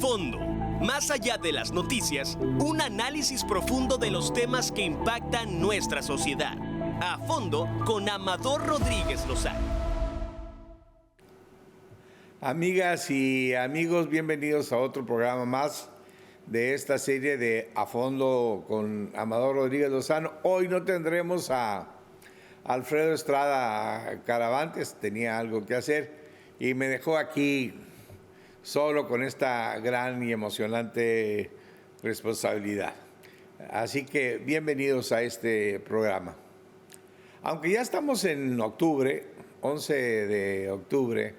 fondo. Más allá de las noticias, un análisis profundo de los temas que impactan nuestra sociedad. A fondo con Amador Rodríguez Lozano. Amigas y amigos, bienvenidos a otro programa más de esta serie de A Fondo con Amador Rodríguez Lozano. Hoy no tendremos a Alfredo Estrada Caravantes, tenía algo que hacer y me dejó aquí solo con esta gran y emocionante responsabilidad. Así que bienvenidos a este programa. Aunque ya estamos en octubre, 11 de octubre,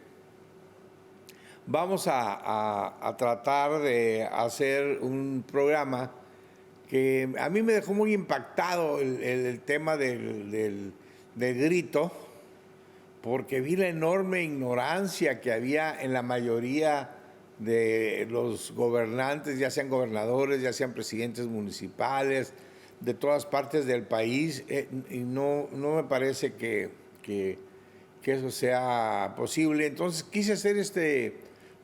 vamos a tratar de hacer un programa que a mí me dejó muy impactado el tema del grito, porque vi la enorme ignorancia que había en la mayoría de los gobernantes, ya sean gobernadores, ya sean presidentes municipales, de todas partes del país, y no me parece que eso sea posible. Entonces quise hacer este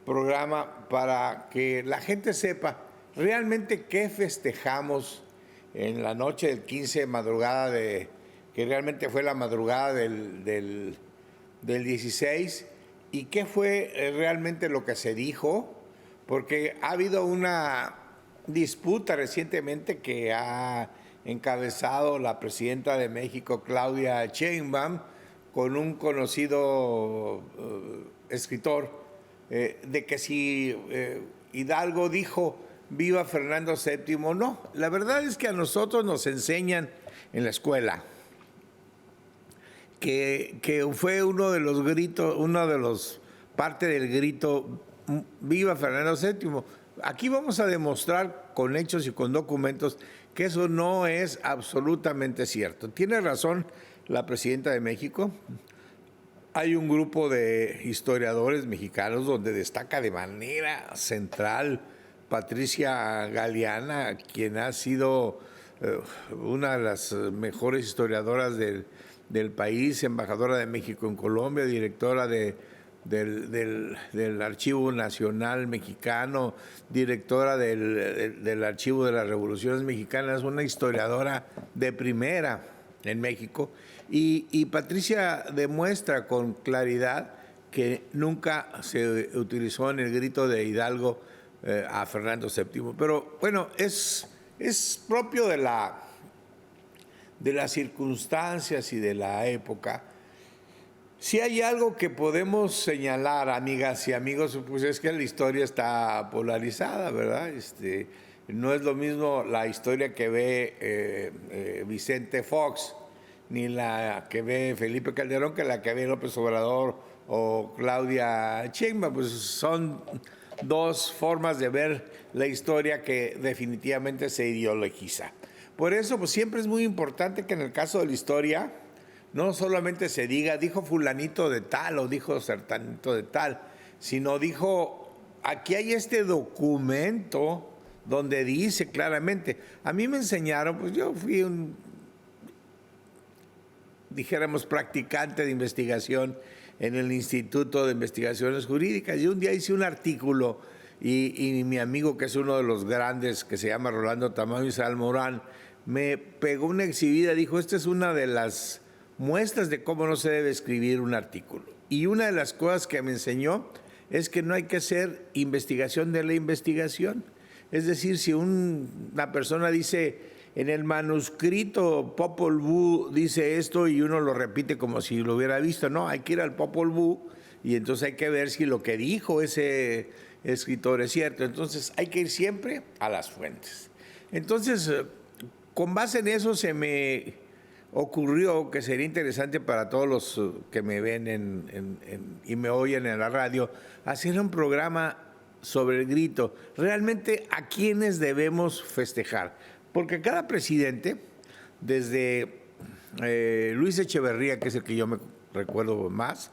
programa para que la gente sepa realmente qué festejamos en la noche del 15 de madrugada, que realmente fue la madrugada del 16, y qué fue realmente lo que se dijo, porque ha habido una disputa recientemente que ha encabezado la presidenta de México, Claudia Sheinbaum, con un conocido escritor, de que si Hidalgo dijo viva Fernando VII, no. La verdad es que a nosotros nos enseñan en la escuela que fue uno de los gritos, parte del grito viva Fernando VII. Aquí vamos a demostrar con hechos y con documentos que eso no es absolutamente cierto. Tiene razón la presidenta de México. Hay un grupo de historiadores mexicanos donde destaca de manera central Patricia Galeana, quien ha sido una de las mejores historiadoras del país, embajadora de México en Colombia, directora del Archivo Nacional Mexicano, directora del Archivo de las Revoluciones Mexicanas, una historiadora de primera en México. Y Patricia demuestra con claridad que nunca se utilizó en el grito de Hidalgo a Fernando VII. Pero bueno, es propio de las circunstancias y de la época. Si hay algo que podemos señalar, amigas y amigos, pues es que la historia está polarizada, ¿verdad? No es lo mismo la historia que ve Vicente Fox, ni la que ve Felipe Calderón, que la que ve López Obrador o Claudia Sheinbaum. Pues son dos formas de ver la historia que definitivamente se ideologiza. Por eso, pues siempre es muy importante que en el caso de la historia no solamente se dijo fulanito de tal o dijo sertanito de tal, sino dijo, aquí hay este documento donde dice claramente. A mí me enseñaron, pues yo fui dijéramos, practicante de investigación en el Instituto de Investigaciones Jurídicas. Y un día hice un artículo y mi amigo, que es uno de los grandes, que se llama Rolando Tamayo y Salmorán, me pegó una exhibida, dijo, esta es una de las muestras de cómo no se debe escribir un artículo. Y una de las cosas que me enseñó es que no hay que hacer investigación de la investigación. Es decir, si una persona dice, en el manuscrito Popol Vuh dice esto y uno lo repite como si lo hubiera visto, no, hay que ir al Popol Vuh y entonces hay que ver si lo que dijo ese escritor es cierto. Entonces hay que ir siempre a las fuentes. Entonces, con base en eso se me ocurrió que sería interesante para todos los que me ven y me oyen en la radio, hacer un programa sobre el grito. Realmente, ¿a quiénes debemos festejar? Porque cada presidente, desde Luis Echeverría, que es el que yo me recuerdo más,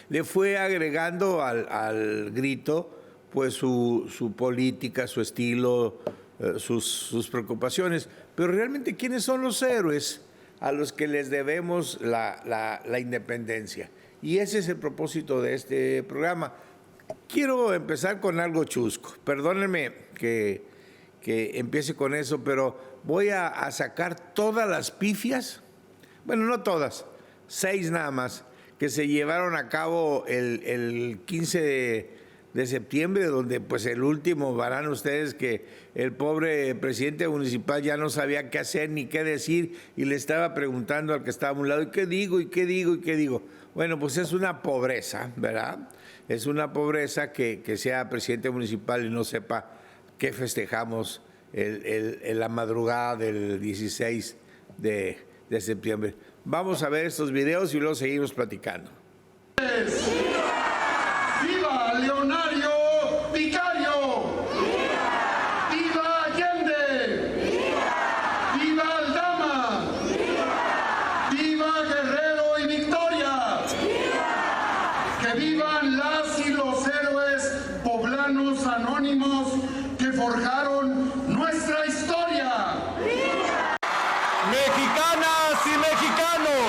le fue agregando al grito pues su política, su estilo, sus preocupaciones. Pero realmente, ¿quiénes son los héroes a los que les debemos la independencia? Y ese es el propósito de este programa. quiero empezar con algo chusco. Perdónenme que empiece con eso, pero voy a sacar todas las pifias, bueno, no todas, 6 nada más, que se llevaron a cabo el 15 de septiembre, donde pues el último, verán ustedes que el pobre presidente municipal ya no sabía qué hacer ni qué decir y le estaba preguntando al que estaba a un lado, ¿y qué digo? ¿Y qué digo? ¿Y qué digo? Bueno, pues es una pobreza, ¿verdad? Es una pobreza que sea presidente municipal y no sepa qué festejamos en la madrugada del 16 de septiembre. Vamos a ver estos videos y luego seguimos platicando. ¡Viva Leonario Vicario! ¡Viva! ¡Viva Allende! ¡Viva! ¡Viva Aldama! ¡Viva! ¡Viva Guerrero y Victoria! ¡Viva! ¡Que vivan las y los héroes poblanos anónimos que forjaron nuestra historia! ¡Viva! Mexicanas y mexicanos,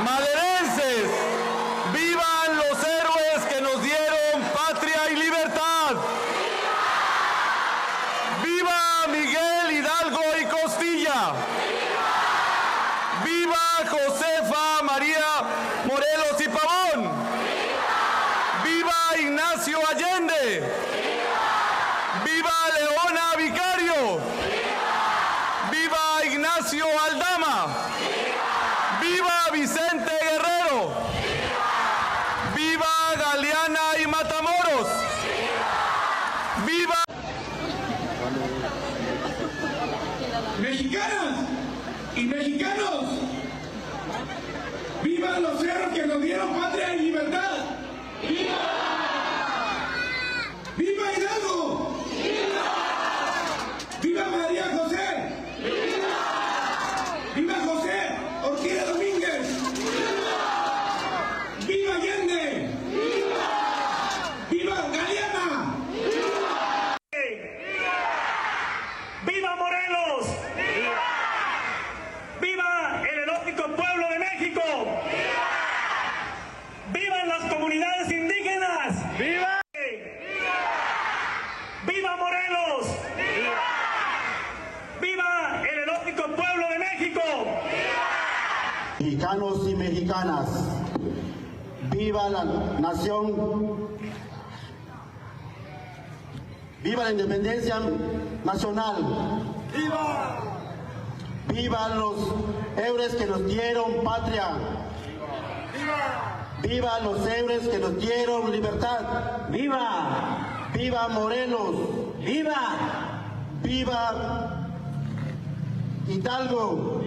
maderenses, vivan los héroes que nos dieron patria y libertad. ¡Viva Miguel Hidalgo y Costilla! ¡Viva Josefa María Morelos y Pavón! ¡Viva Ignacio Allende! ¡Viva Leona Vicario! ¡Viva Ignacio Aldama! ¡Viva Vicente Guerrero! ¡Viva Galeana y Matamoros! ¡Viva! Mexicanas y mexicanos, vivan los héroes que nos dieron patria y libertad. ¡Viva! ¡Viva Hidalgo! ¡Viva! ¡Viva María José! ¡Viva! ¡Viva José Orquídea Domínguez! ¡Viva! ¡Viva Allende! ¡Viva! ¡Viva Galeana! ¡Viva Morelos! ¡Viva el erótico pueblo de México! ¡Vivan las comunidades indígenas! ¡Viva! ¡Viva Morelos! ¡Viva el erótico pueblo de México! Mexicanos y mexicanas, viva la nación, viva la independencia nacional, viva los héroes que nos dieron patria, viva los héroes que nos dieron libertad, viva Morelos, viva Hidalgo,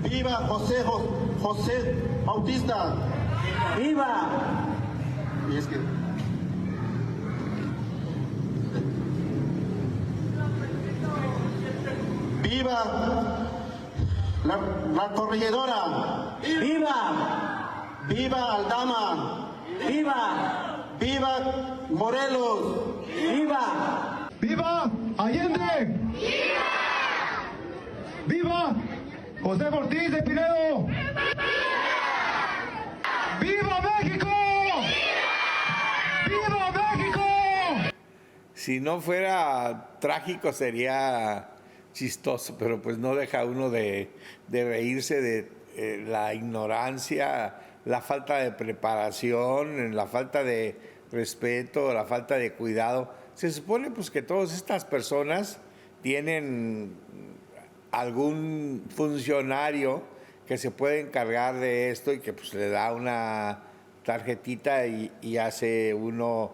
viva José Bautista, y es que viva la corregidora, viva Aldama, viva Morelos, ¡Viva Allende! ¡Viva José Ortiz de Pinedo! ¡Viva México! ¡Viva México! Si no fuera trágico sería chistoso, pero pues no deja uno de reírse de la ignorancia, la falta de preparación, la falta de respeto, la falta de cuidado. Se supone pues que todas estas personas tienen algún funcionario que se puede encargar de esto y que pues le da una tarjetita y hace uno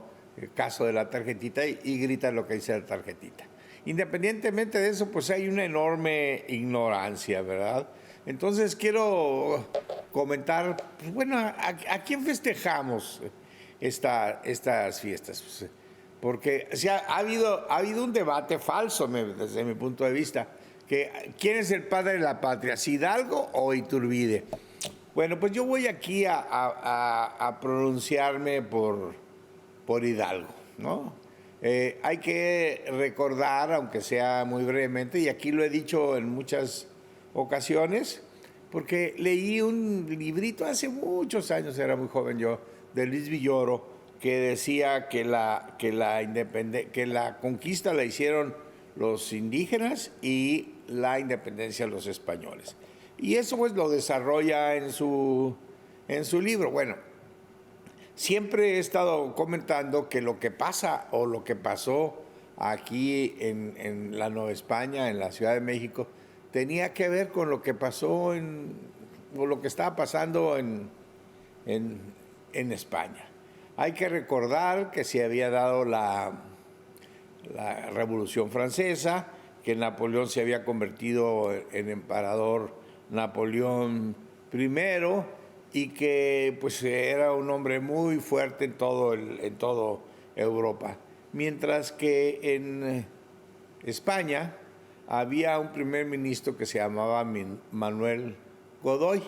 caso de la tarjetita y grita lo que dice la tarjetita. Independientemente de eso, pues hay una enorme ignorancia, ¿verdad? Entonces quiero comentar, pues, bueno, ¿a quién festejamos estas fiestas? Pues, porque ha habido un debate falso desde mi punto de vista, que ¿quién es el padre de la patria, si Hidalgo o Iturbide? Bueno, pues yo voy aquí a pronunciarme por Hidalgo, ¿no? Hay que recordar, aunque sea muy brevemente, y aquí lo he dicho en muchas ocasiones, porque leí un librito hace muchos años, era muy joven yo, de Luis Villoro, que decía que la conquista la hicieron los indígenas y la independencia los españoles. Y eso pues lo desarrolla en su libro. Bueno, siempre he estado comentando que lo que pasa o lo que pasó aquí en la Nueva España, en la Ciudad de México, tenía que ver con lo que pasó o lo que estaba pasando en España. Hay que recordar que se había dado la Revolución Francesa, que Napoleón se había convertido en emperador Napoleón I y que pues era un hombre muy fuerte en todo Europa. Mientras que en España había un primer ministro que se llamaba Manuel Godoy,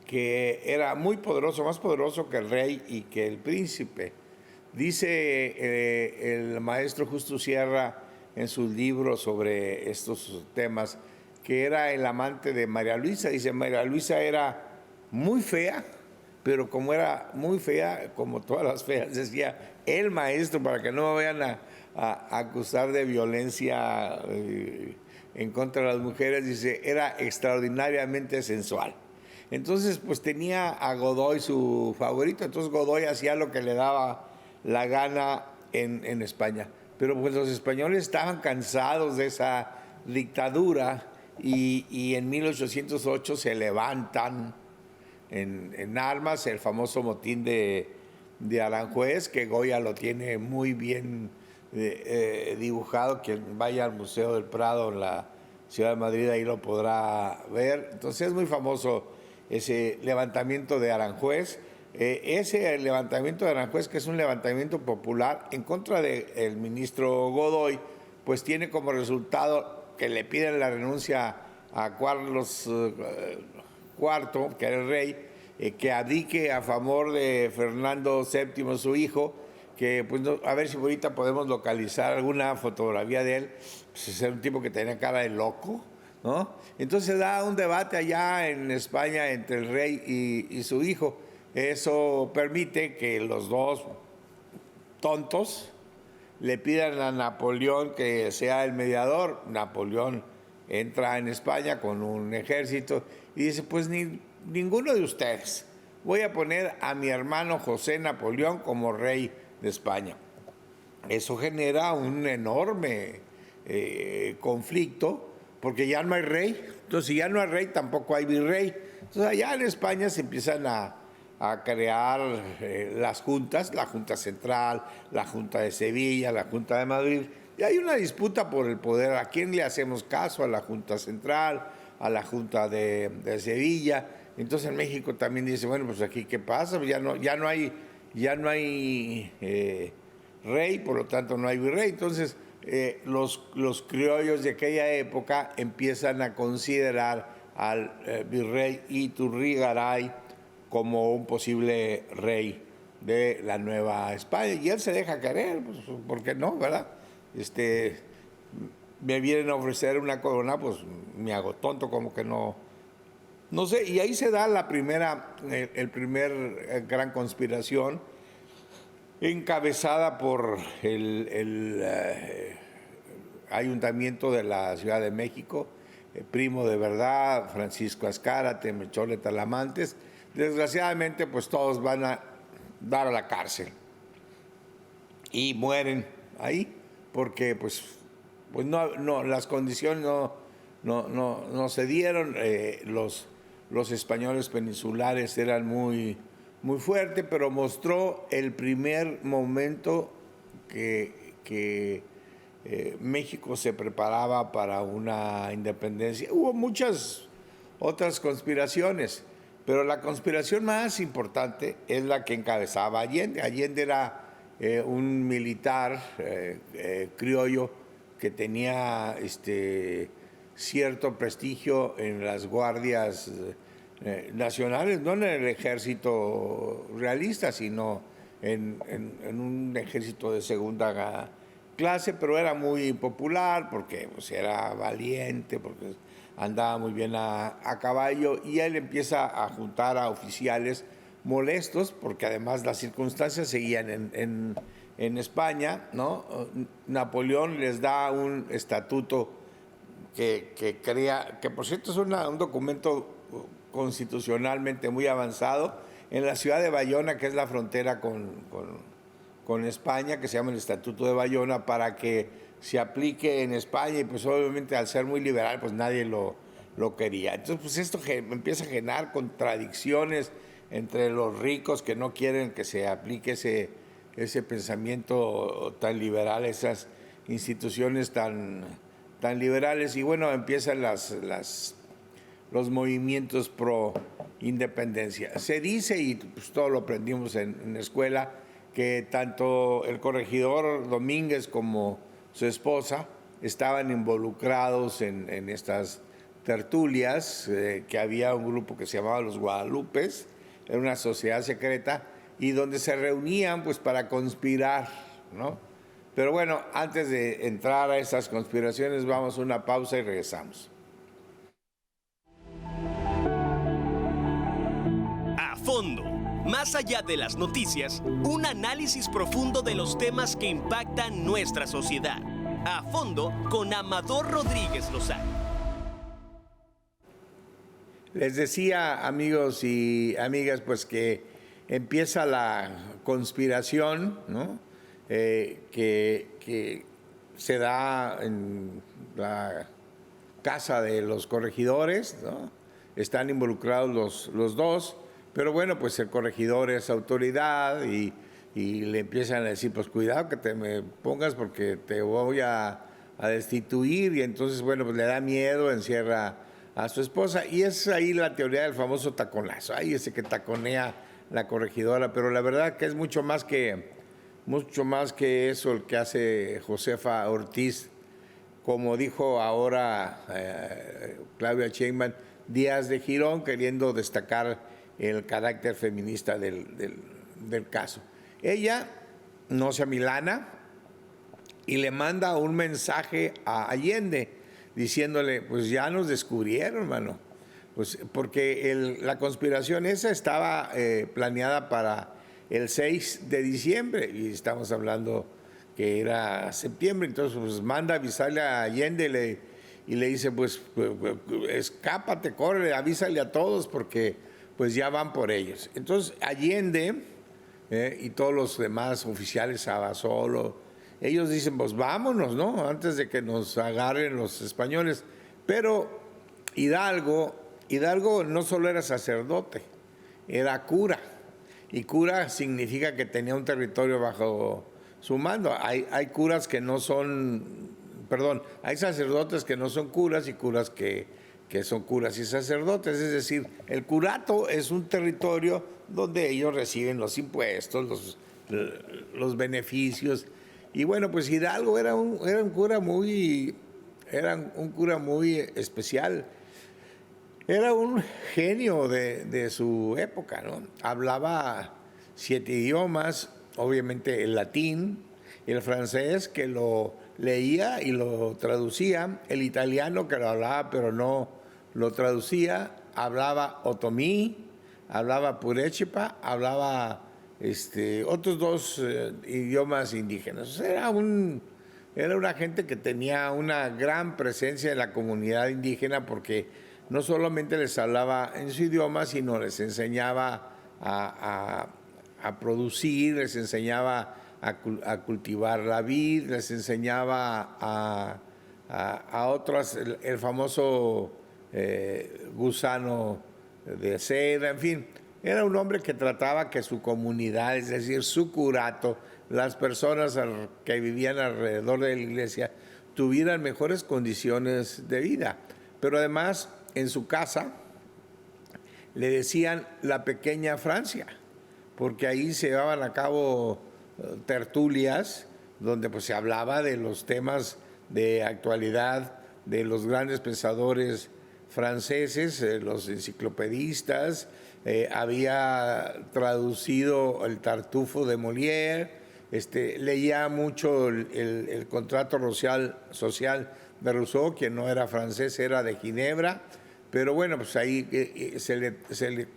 que era muy poderoso, más poderoso que el rey y que el príncipe. Dice el maestro Justo Sierra en sus libros sobre estos temas que era el amante de María Luisa. Dice, María Luisa era muy fea, pero como era muy fea, como todas las feas, decía el maestro, para que no me vayan a acusar de violencia en contra de las mujeres, dice, era extraordinariamente sensual. Entonces, pues tenía a Godoy su favorito, entonces Godoy hacía lo que le daba la gana en España. Pero pues los españoles estaban cansados de esa dictadura y en 1808 se levantan en armas, el famoso motín de Aranjuez, que Goya lo tiene muy bien dibujado. Quien vaya al Museo del Prado en la Ciudad de Madrid ahí lo podrá ver. Entonces es muy famoso ese levantamiento de Aranjuez. Ese levantamiento de Aranjuez, que es un levantamiento popular en contra del ministro Godoy, pues tiene como resultado que le piden la renuncia a Carlos IV, que era el rey, que abdique a favor de Fernando VII, su hijo, que pues a ver si ahorita podemos localizar alguna fotografía de él. Pues era un tipo que tenía cara de loco, ¿no? Entonces da un debate allá en España entre el rey y su hijo. Eso permite que los dos tontos le pidan a Napoleón que sea el mediador. Napoleón entra en España con un ejército y dice, pues ninguno de ustedes. Voy a poner a mi hermano José Napoleón como rey de España. Eso genera un enorme conflicto, porque ya no hay rey. Entonces, si ya no hay rey, tampoco hay virrey. Entonces, allá en España se empiezan a crear las juntas, la Junta Central, la Junta de Sevilla, la Junta de Madrid. Y hay una disputa por el poder. ¿A quién le hacemos caso? ¿A la Junta Central? ¿A la Junta de Sevilla? Entonces en México también dice, bueno, pues aquí ¿qué pasa? Pues ya no hay rey, por lo tanto no hay virrey. Entonces los criollos de aquella época empiezan a considerar al virrey Iturrigaray como un posible rey de la Nueva España. Y él se deja querer, pues, ¿por qué no, verdad? Me vienen a ofrecer una corona, pues me hago tonto, como que no sé. Y ahí se da el primer gran conspiración, encabezada por el Ayuntamiento de la Ciudad de México, Primo de Verdad, Francisco Azcárate, Melchor de Talamantes. Desgraciadamente, pues todos van a dar a la cárcel y mueren ahí porque pues no las condiciones no se dieron. Los españoles peninsulares eran muy fuertes, pero mostró el primer momento que México se preparaba para una independencia. Hubo muchas otras conspiraciones, pero la conspiración más importante es la que encabezaba Allende. Allende era un militar criollo que tenía cierto prestigio en las guardias nacionales, no en el ejército realista, sino en un ejército de segunda clase, pero era muy popular porque pues, era valiente, porque andaba muy bien a caballo, y él empieza a juntar a oficiales molestos, porque además las circunstancias seguían en España, ¿no? Napoleón les da un estatuto que crea, que por cierto es un documento constitucionalmente muy avanzado, en la ciudad de Bayona, que es la frontera con España, que se llama el Estatuto de Bayona, para que se aplique en España, y pues obviamente al ser muy liberal, pues nadie lo quería. Entonces, pues esto empieza a generar contradicciones entre los ricos que no quieren que se aplique ese pensamiento tan liberal, esas instituciones tan liberales, y bueno, empiezan los movimientos pro independencia. Se dice, y pues todo lo aprendimos en la escuela, que tanto el corregidor Domínguez como su esposa estaban involucrados en estas tertulias, que había un grupo que se llamaba los Guadalupes, era una sociedad secreta, y donde se reunían pues para conspirar, ¿no? Pero bueno, antes de entrar a esas conspiraciones, vamos a una pausa y regresamos. A fondo. Más allá de las noticias, un análisis profundo de los temas que impactan nuestra sociedad. A fondo con Amador Rodríguez Lozano. Les decía, amigos y amigas, pues que empieza la conspiración, ¿no? Que se da en la casa de los corregidores, ¿no? Están involucrados los dos, pero bueno, pues el corregidor es autoridad, y le empiezan a decir, pues cuidado que te me pongas porque te voy a destituir, y entonces, bueno, pues le da miedo, encierra a su esposa, y es ahí la teoría del famoso taconazo, ahí ese que taconea la corregidora, pero la verdad que es mucho más que eso el que hace Josefa Ortiz, como dijo ahora Claudia Sheinbaum, Díaz de Girón, queriendo destacar el carácter feminista del caso. Ella no se amilana y le manda un mensaje a Allende diciéndole, pues ya nos descubrieron, hermano. Pues porque la conspiración esa estaba planeada para el 6 de diciembre, y estamos hablando que era septiembre, entonces pues manda a avisarle a Allende y le dice, pues escápate, corre, avísale a todos porque pues ya van por ellos. Entonces Allende y todos los demás oficiales, Abasolo, ellos dicen, pues vámonos, ¿no? Antes de que nos agarren los españoles. Pero Hidalgo no solo era sacerdote, era cura. Y cura significa que tenía un territorio bajo su mando. Hay curas que no son, perdón, hay sacerdotes que no son curas y curas que son curas y sacerdotes. Es decir, el curato es un territorio donde ellos reciben los impuestos, los beneficios. Y bueno, pues Hidalgo era un cura muy especial. Era un genio de su época, ¿no? Hablaba 7 idiomas, obviamente el latín, el francés, que lo leía y lo traducía, el italiano, que lo hablaba pero no lo traducía, hablaba otomí, hablaba purépecha, hablaba otros 2 idiomas indígenas. Era una gente que tenía una gran presencia en la comunidad indígena, porque no solamente les hablaba en su idioma, sino les enseñaba a producir, les enseñaba a cultivar la vid, les enseñaba a otras, el famoso gusano de seda, en fin. Era un hombre que trataba que su comunidad, es decir, su curato, las personas que vivían alrededor de la iglesia, tuvieran mejores condiciones de vida. Pero además, en su casa le decían la pequeña Francia, porque ahí se llevaban a cabo tertulias donde pues se hablaba de los temas de actualidad de los grandes pensadores franceses, los enciclopedistas. Había traducido el Tartufo de Molière, leía mucho el contrato social Rousseau, quien no era francés, era de Ginebra, pero bueno, pues ahí se le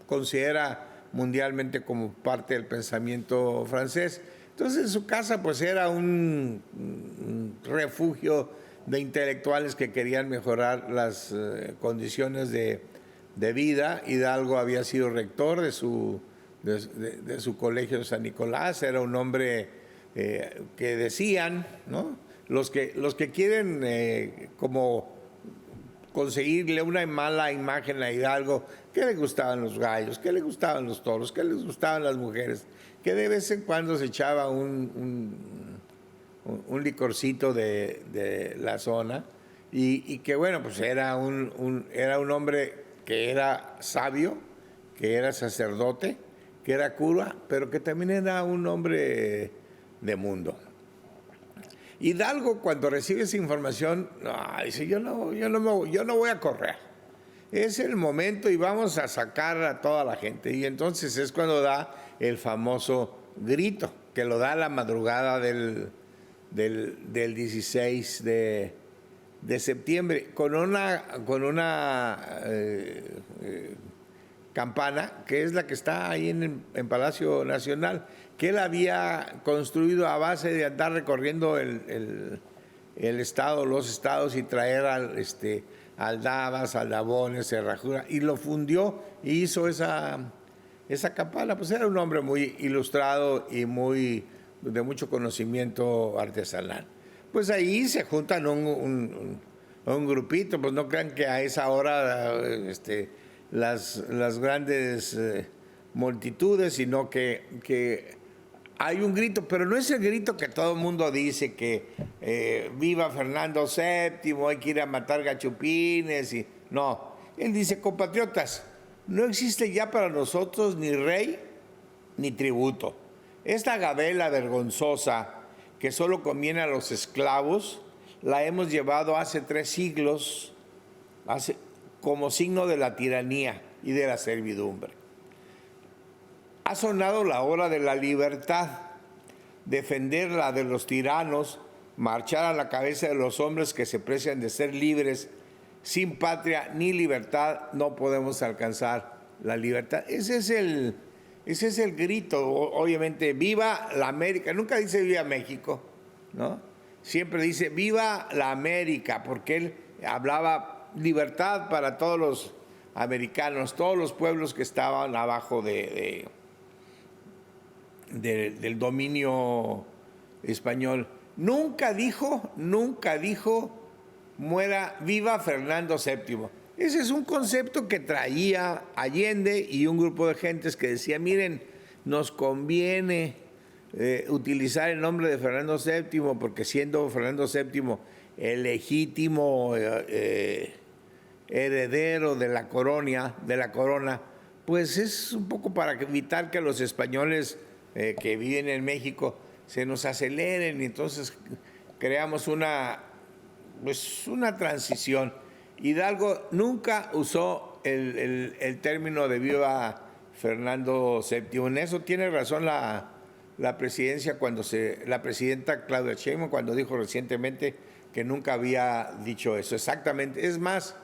considera mundialmente como parte del pensamiento francés. Entonces en su casa pues era un refugio de intelectuales que querían mejorar las condiciones de vida. Hidalgo había sido rector de su colegio de San Nicolás, era un hombre que decían, ¿no? Los que quieren como conseguirle una mala imagen a Hidalgo, que le gustaban los gallos, que le gustaban los toros, que les gustaban las mujeres, que de vez en cuando se echaba un licorcito de la zona y que bueno, pues era un hombre que era sabio, que era sacerdote, que era cura, pero que también era un hombre de mundo. Hidalgo, cuando recibe esa información, dice, yo no voy a correr. Es el momento y vamos a sacar a toda la gente. Y entonces es cuando da el famoso grito, que lo da a la madrugada del 16 de septiembre, con una campana, que es la que está ahí en Palacio Nacional, que él había construido a base de andar recorriendo el estado, los estados y traer aldabas, aldabones, cerrajura, y lo fundió y hizo esa campana. Pues era un hombre muy ilustrado y de mucho conocimiento artesanal. Pues ahí se juntan un grupito, pues no crean que a esa hora las grandes multitudes, sino que hay un grito, pero no es el grito que todo el mundo dice, que viva Fernando VII, hay que ir a matar gachupines. No, él dice, compatriotas, no existe ya para nosotros ni rey ni tributo. Esta gabela vergonzosa que solo conviene a los esclavos, la hemos llevado hace 3 siglos como signo de la tiranía y de la servidumbre. Ha sonado la hora de la libertad, defenderla de los tiranos, marchar a la cabeza de los hombres que se precian de ser libres. Sin patria ni libertad no podemos alcanzar la libertad. Ese es el grito. Obviamente, viva la América. Nunca dice viva México, ¿no? Siempre dice viva la América, porque él hablaba libertad para todos los americanos, todos los pueblos que estaban abajo del dominio español. Nunca dijo muera, viva Fernando VII. Ese es un concepto que traía Allende y un grupo de gentes que decía, miren, nos conviene utilizar el nombre de Fernando VII, porque siendo Fernando VII el legítimo heredero de la corona, pues es un poco para evitar que los españoles que viven en México se nos aceleren, y entonces creamos una transición. Hidalgo nunca usó el término de viva Fernando VII. En eso tiene razón la presidenta Claudia Sheinbaum cuando dijo recientemente que nunca había dicho eso. Exactamente. Es más,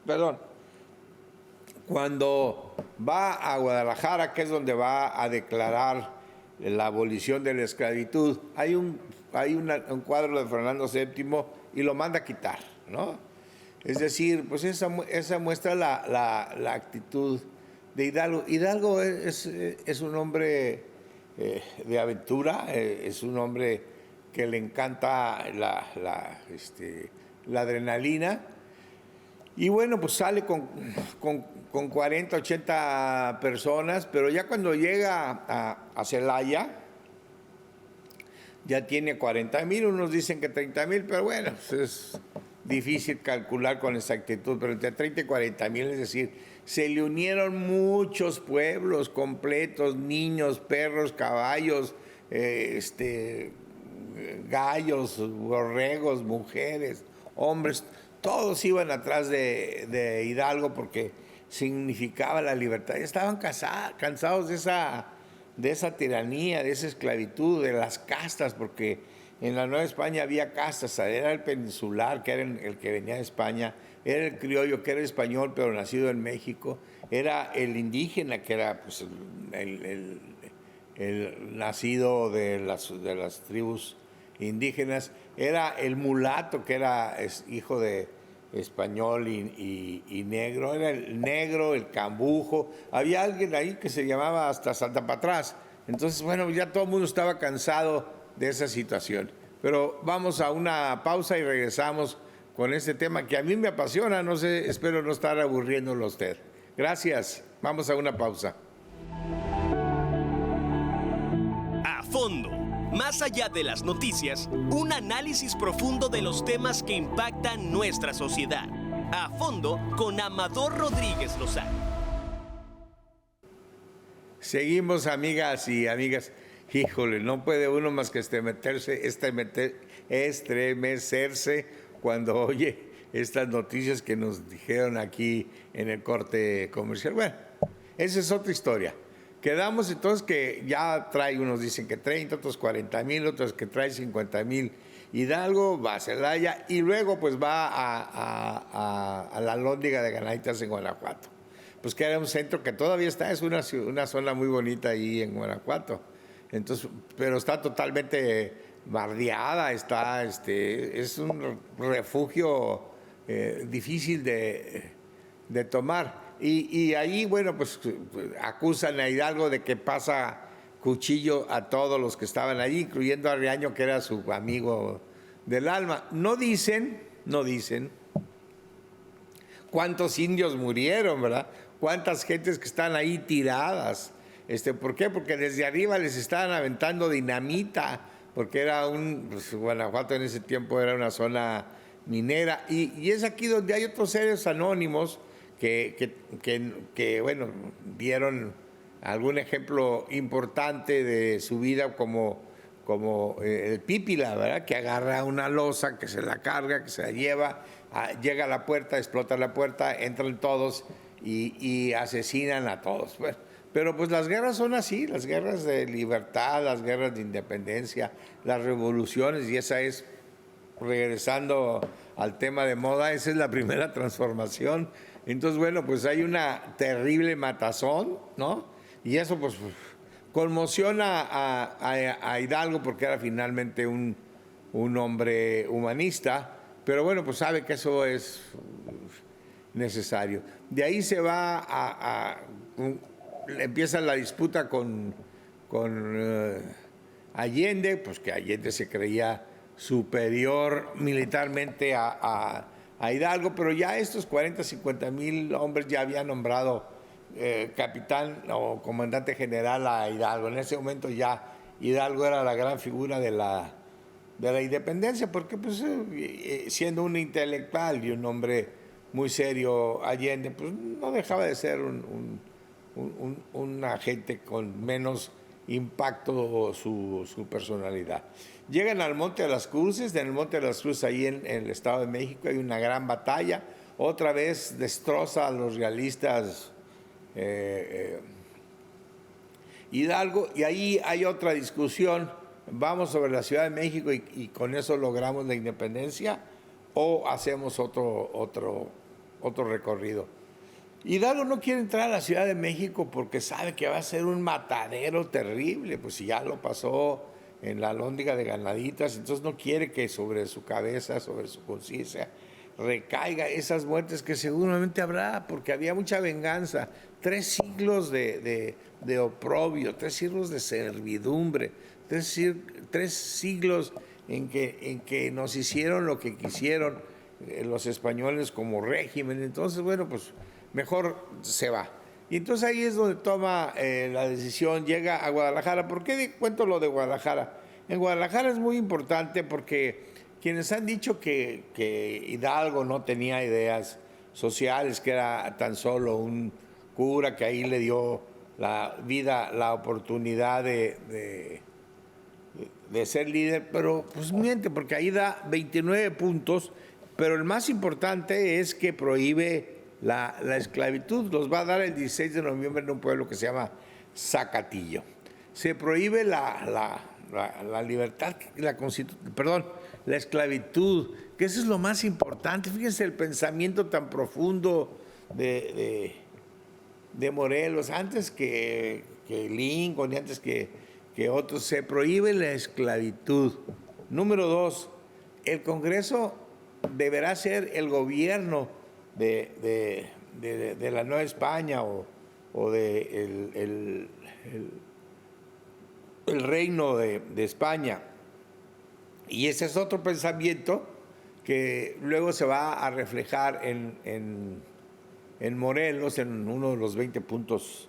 perdón, cuando va a Guadalajara, que es donde va a declarar la abolición de la esclavitud, hay un cuadro de Fernando VII y lo manda a quitar, ¿no? Es decir, pues esa muestra la actitud de Hidalgo. Hidalgo es un hombre de aventura, es un hombre que le encanta la adrenalina, y bueno, pues sale con 40, 80 personas, pero ya cuando llega a Celaya, ya tiene 40,000, unos dicen que 30,000, pero bueno, pues es difícil calcular con exactitud, pero entre 30 y 40,000, es decir, se le unieron muchos pueblos completos, niños, perros, caballos, gallos, borregos, mujeres, hombres, todos iban atrás de Hidalgo porque significaba la libertad. Estaban cansados de esa tiranía, de esa esclavitud, de las castas, porque En la Nueva España había castas, era el peninsular, que era el que venía de España, era el criollo, que era español, pero nacido en México, era el indígena, que era pues, el nacido de las tribus indígenas, era el mulato, que era hijo de español y negro, era el negro, el cambujo, había alguien ahí que se llamaba hasta Santa Patrás. Entonces, bueno, ya todo el mundo estaba cansado de esa situación. Pero vamos a una pausa y regresamos con este tema que a mí me apasiona, no sé, espero no estar aburriéndolo a usted. Gracias, vamos a una pausa. A fondo, más allá de las noticias, un análisis profundo de los temas que impactan nuestra sociedad. A fondo con Amador Rodríguez Lozano. Seguimos, amigas y amigas. Híjole, no puede uno más que estremecerse cuando oye estas noticias que nos dijeron aquí en el corte comercial. Bueno, esa es otra historia. Quedamos entonces que ya trae, unos dicen que 30, otros 40,000, otros que trae 50,000 Hidalgo, va a Celaya y luego pues va a la Lóndiga de Ganaditas en Guanajuato. Pues que era un centro que todavía está, es una zona muy bonita ahí en Guanajuato. Entonces, pero está totalmente bardeada, es un refugio difícil de tomar. Y ahí, bueno, pues acusan a Hidalgo de que pasa cuchillo a todos los que estaban allí, incluyendo a Riaño, que era su amigo del alma. No dicen cuántos indios murieron, ¿verdad? Cuántas gentes que están ahí tiradas. ¿Por qué? Porque desde arriba les estaban aventando dinamita, porque era pues Guanajuato en ese tiempo era una zona minera, y es aquí donde hay otros seres anónimos que bueno, dieron algún ejemplo importante de su vida, como el Pípila, ¿verdad? Que agarra una losa, que se la carga, que se la lleva, llega a la puerta, explota la puerta, entran todos y asesinan a todos. Bueno, pero pues las guerras son así, las guerras de libertad, las guerras de independencia, las revoluciones, y esa es, regresando al tema de moda, esa es la primera transformación. Entonces, bueno, pues hay una terrible matazón, ¿no? Y eso pues conmociona a Hidalgo, porque era finalmente un hombre humanista, pero bueno, pues sabe que eso es necesario. De ahí se va empieza la disputa con Allende, pues que Allende se creía superior militarmente a Hidalgo, pero ya estos 40, 50,000 hombres ya habían nombrado capitán o comandante general a Hidalgo. En ese momento ya Hidalgo era la gran figura de la independencia, porque pues siendo un intelectual y un hombre muy serio, Allende pues no dejaba de ser un agente con menos impacto su personalidad. Llegan al Monte de las Cruces, en el Monte de las Cruces, ahí en el Estado de México, hay una gran batalla. Otra vez destroza a los realistas Hidalgo, y ahí hay otra discusión. ¿Vamos sobre la Ciudad de México y con eso logramos la independencia, o hacemos otro recorrido? Hidalgo no quiere entrar a la Ciudad de México porque sabe que va a ser un matadero terrible, pues si ya lo pasó en la Lóndiga de Ganaditas, entonces no quiere que sobre su cabeza, sobre su conciencia, recaiga esas muertes que seguramente habrá, porque había mucha venganza. 3 siglos de oprobio, 3 siglos de servidumbre, 3 siglos en que nos hicieron lo que quisieron los españoles como régimen. Entonces, bueno, pues mejor se va. Y entonces ahí es donde toma la decisión, llega a Guadalajara. ¿Por qué cuento lo de Guadalajara? En Guadalajara es muy importante porque quienes han dicho que Hidalgo no tenía ideas sociales, que era tan solo un cura que ahí le dio la vida, la oportunidad de ser líder, pero pues miente, porque ahí da 29 puntos, pero el más importante es que prohíbe la esclavitud. Los va a dar el 16 de noviembre en un pueblo que se llama Zacatillo. Se prohíbe la la libertad, la esclavitud, que eso es lo más importante. Fíjense el pensamiento tan profundo de Morelos, antes que Lincoln y antes que otros, se prohíbe la esclavitud. Número 2, el Congreso deberá ser el gobierno de la Nueva España o de el reino de España. Y ese es otro pensamiento que luego se va a reflejar en Morelos, en uno de los 20 puntos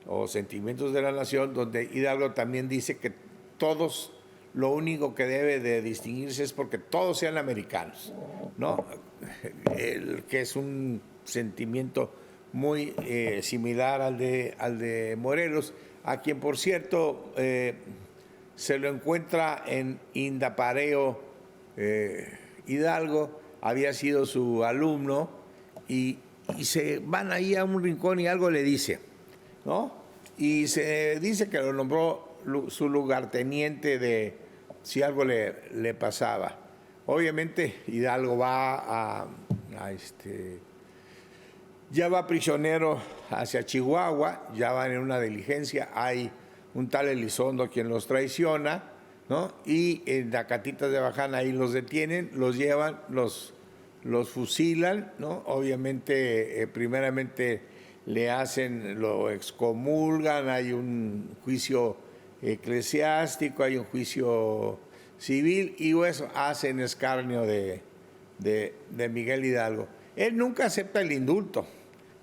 o sentimientos de la nación, donde Hidalgo también dice que todos, lo único que debe de distinguirse es porque todos sean americanos, ¿no? Que es un sentimiento muy similar al de Morelos, a quien, por cierto, se lo encuentra en Indapareo. Hidalgo había sido su alumno y se van ahí a un rincón y algo le dice, ¿no? Y se dice que lo nombró su lugarteniente de si algo le pasaba. Obviamente Hidalgo va ya va prisionero hacia Chihuahua, ya van en una diligencia, hay un tal Elizondo quien los traiciona, ¿no? Y en Nacatitas de Baján ahí los detienen, los llevan, los fusilan, ¿no? Obviamente, primeramente lo excomulgan, hay un juicio eclesiástico, hay un juicio civil y eso hacen escarnio de Miguel Hidalgo. Él nunca acepta el indulto,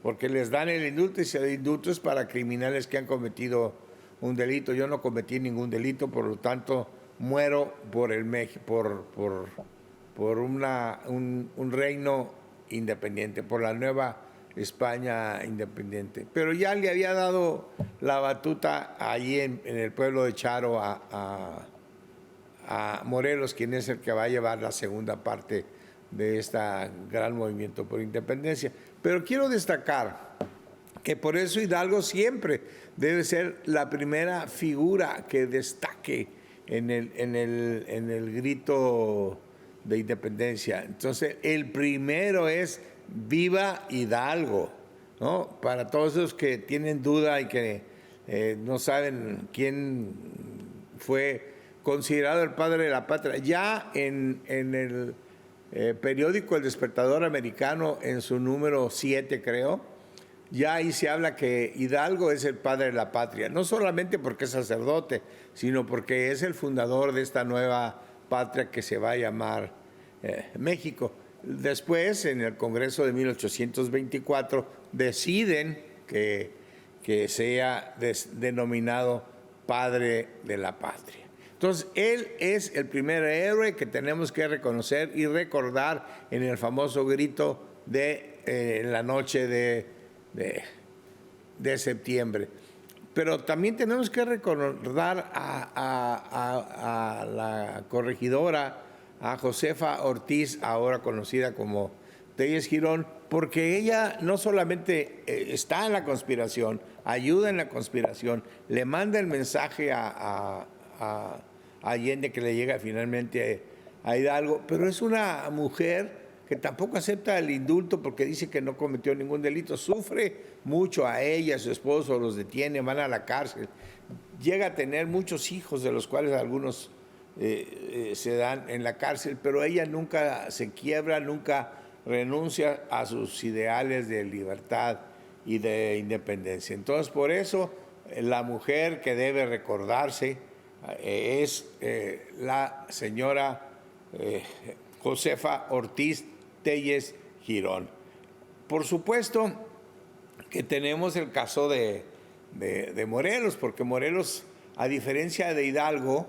porque les dan el indulto y el indulto es para criminales que han cometido un delito. Yo no cometí ningún delito, por lo tanto muero por un reino independiente, por la Nueva España independiente. Pero ya le había dado la batuta allí en el pueblo de Charo a Morelos, quien es el que va a llevar la segunda parte de este gran movimiento por independencia. Pero quiero destacar que por eso Hidalgo siempre debe ser la primera figura que destaque en el grito de independencia. Entonces, el primero es ¡Viva Hidalgo!, ¿no? Para todos esos que tienen duda y que no saben quién fue considerado el padre de la patria, ya en el periódico El Despertador Americano, en su número 7, creo, ya ahí se habla que Hidalgo es el padre de la patria, no solamente porque es sacerdote, sino porque es el fundador de esta nueva patria que se va a llamar México. Después, en el Congreso de 1824, deciden que sea denominado padre de la patria. Entonces, él es el primer héroe que tenemos que reconocer y recordar en el famoso grito de la noche de septiembre. Pero también tenemos que recordar a la corregidora, a Josefa Ortiz, ahora conocida como Telles Girón, porque ella no solamente está en la conspiración, ayuda en la conspiración, le manda el mensaje a Allende que le llega finalmente a Hidalgo, pero es una mujer que tampoco acepta el indulto porque dice que no cometió ningún delito, sufre mucho a ella, a su esposo, los detiene, van a la cárcel, llega a tener muchos hijos, de los cuales algunos se dan en la cárcel, pero ella nunca se quiebra, nunca renuncia a sus ideales de libertad y de independencia. Entonces, por eso, la mujer que debe recordarse es la señora Josefa Ortiz Telles Girón. Por supuesto que tenemos el caso de Morelos, porque Morelos, a diferencia de Hidalgo,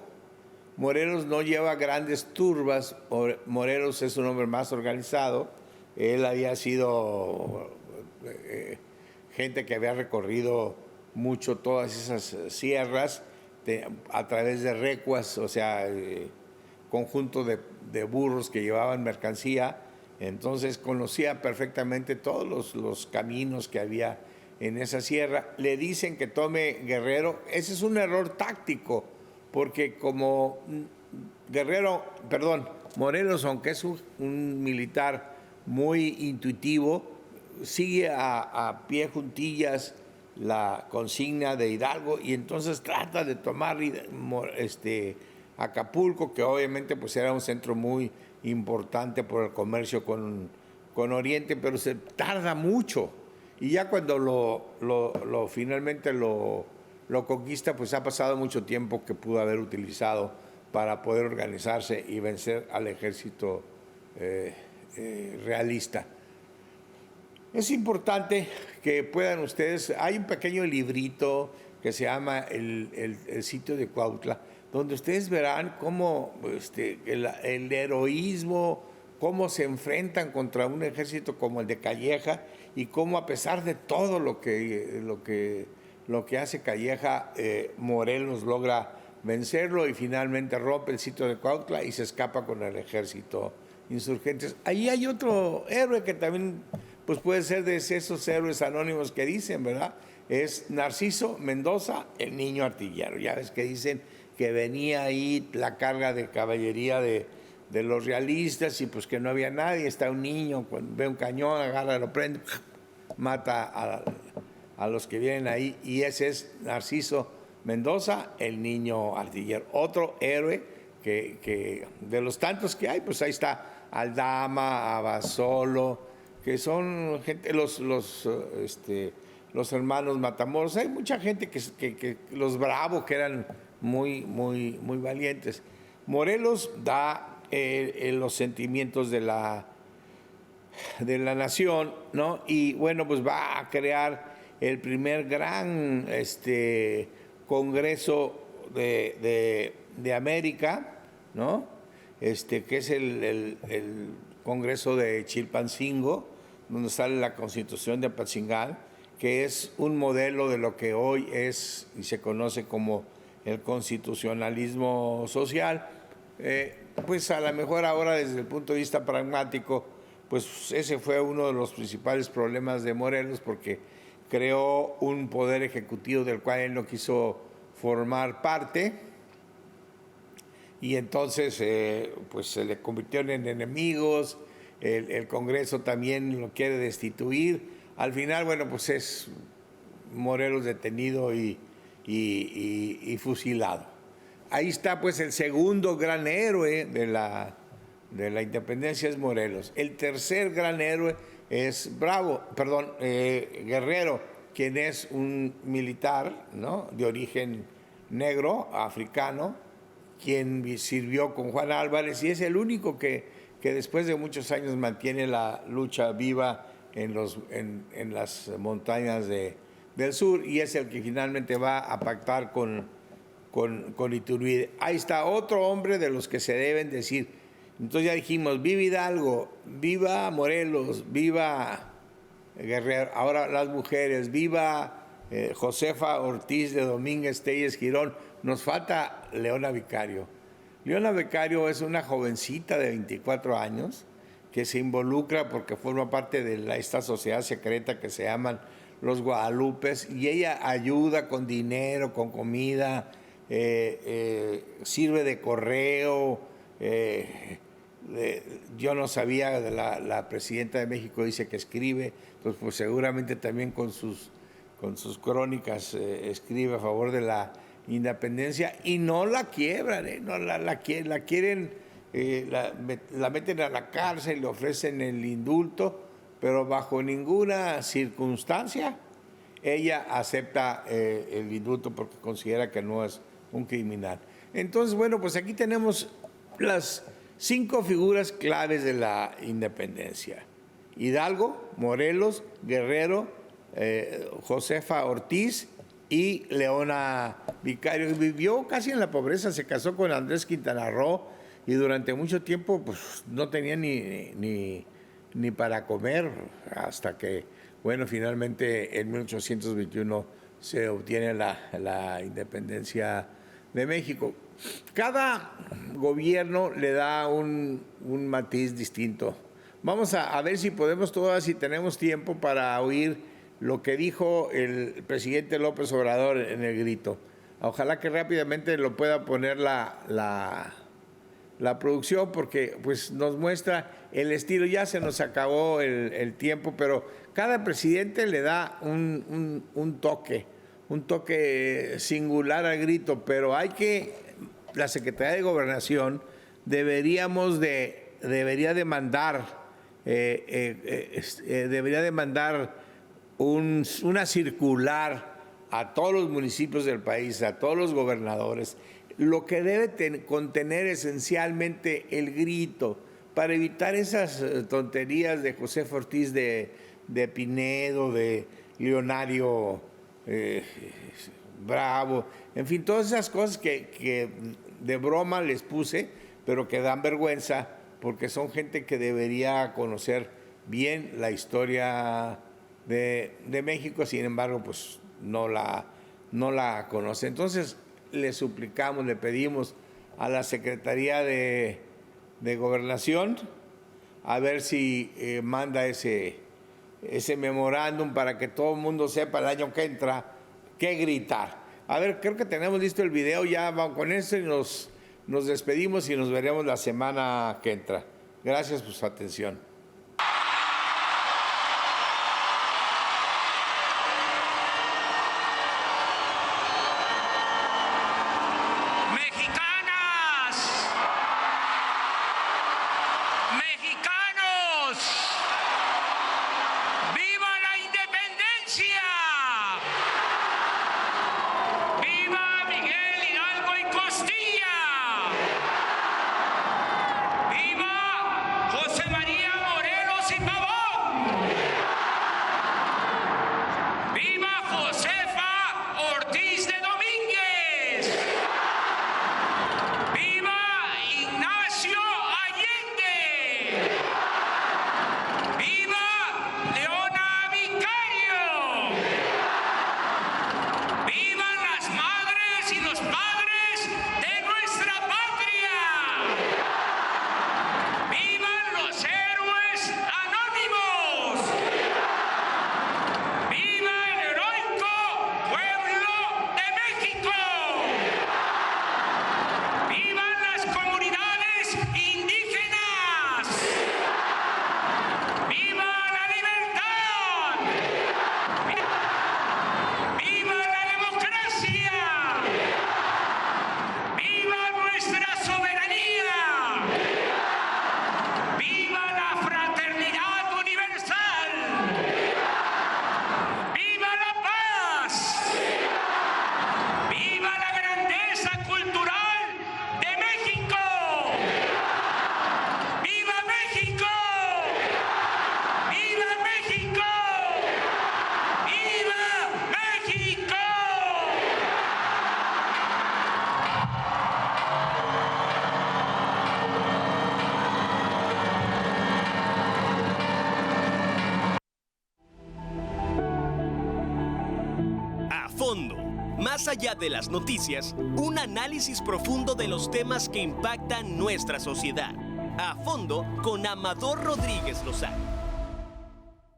Morelos no lleva grandes turbas, Morelos es un hombre más organizado, él había sido gente que había recorrido mucho todas esas sierras a través de recuas, o sea, conjunto de burros que llevaban mercancía, entonces conocía perfectamente todos los caminos que había en esa sierra. Le dicen que tome Guerrero, ese es un error táctico, porque como Morelos, aunque es un militar muy intuitivo, sigue a pie juntillas la consigna de Hidalgo y entonces trata de tomar Acapulco, que obviamente pues era un centro muy importante por el comercio con Oriente, pero se tarda mucho. Y ya cuando finalmente lo conquista, pues ha pasado mucho tiempo que pudo haber utilizado para poder organizarse y vencer al ejército realista. Es importante que puedan ustedes, hay un pequeño librito que se llama el sitio de Cuautla, donde ustedes verán cómo el heroísmo, cómo se enfrentan contra un ejército como el de Calleja y cómo a pesar de todo lo que hace Calleja, Morelos logra vencerlo y finalmente rompe el sitio de Cuautla y se escapa con el ejército insurgentes. Ahí hay otro héroe que también pues puede ser de esos héroes anónimos que dicen, ¿verdad? Es Narciso Mendoza, el niño artillero. Ya ves que dicen que venía ahí la carga de caballería de los realistas y pues que no había nadie, está un niño, ve un cañón, agarra, lo prende, mata a los que vienen ahí, y ese es Narciso Mendoza, el niño artillero. Otro héroe que de los tantos que hay, pues ahí está Aldama, Abasolo, que son gente, los hermanos Matamoros. Hay mucha gente que los Bravo, que eran muy valientes. Morelos da los sentimientos de la nación, ¿no? Y bueno, pues va a crear el primer gran congreso de América, ¿no? Que es el congreso de Chilpancingo, donde sale la Constitución de Apatzingán, que es un modelo de lo que hoy es y se conoce como el constitucionalismo social. Pues a lo mejor ahora desde el punto de vista pragmático, pues ese fue uno de los principales problemas de Morelos, porque creó un poder ejecutivo del cual él no quiso formar parte, y entonces pues se le convirtieron en enemigos. El Congreso también lo quiere destituir. Al final, bueno, pues es Morelos detenido y fusilado. Ahí está pues el segundo gran héroe de la independencia, es Morelos. El tercer gran héroe es Guerrero, quien es un militar, ¿no?, de origen negro, africano, quien sirvió con Juan Álvarez y es el único que después de muchos años mantiene la lucha viva en las montañas del sur, y es el que finalmente va a pactar con Iturbide. Ahí está otro hombre de los que se deben decir. Entonces ya dijimos, viva Hidalgo, viva Morelos, viva Guerrero. Ahora las mujeres, viva Josefa Ortiz de Domínguez Telles Girón. Nos falta Leona Vicario. Leona Vicario es una jovencita de 24 años que se involucra porque forma parte de esta sociedad secreta que se llaman los Guadalupes, y ella ayuda con dinero, con comida, sirve de correo. Yo no sabía, la presidenta de México dice que escribe, entonces pues seguramente también con sus crónicas escribe a favor de la independencia, y no la quiebran, no la quieren, la meten a la cárcel, le ofrecen el indulto, pero bajo ninguna circunstancia ella acepta el indulto porque considera que no es un criminal. Entonces, bueno, pues aquí tenemos las 5 figuras claves de la independencia: Hidalgo, Morelos, Guerrero, Josefa Ortiz y Leona Vicario. Vivió casi en la pobreza, se casó con Andrés Quintana Roo y durante mucho tiempo pues no tenía ni para comer, hasta que, bueno, finalmente en 1821 se obtiene la independencia de México. Cada gobierno le da un matiz distinto. Vamos a ver si podemos todas, si tenemos tiempo, para oír lo que dijo el presidente López Obrador en el grito. Ojalá que rápidamente lo pueda poner la producción, porque pues nos muestra el estilo. Ya se nos acabó el tiempo, pero cada presidente le da un toque singular al grito, pero la Secretaría de Gobernación debería demandar una circular a todos los municipios del país, a todos los gobernadores, lo que debe contener esencialmente el grito, para evitar esas tonterías de Josefa Ortiz de Pinedo, de Leonario Bravo, en fin, todas esas cosas que de broma les puse, pero que dan vergüenza, porque son gente que debería conocer bien la historia de México, sin embargo, pues no la conoce. Entonces, le suplicamos, le pedimos a la Secretaría de Gobernación a ver si manda ese memorándum para que todo el mundo sepa el año que entra qué gritar. A ver, creo que tenemos listo el video, ya vamos con eso y nos despedimos y nos veremos la semana que entra. Gracias por su atención. Más allá de las noticias, un análisis profundo de los temas que impactan nuestra sociedad. A fondo con Amador Rodríguez Lozano.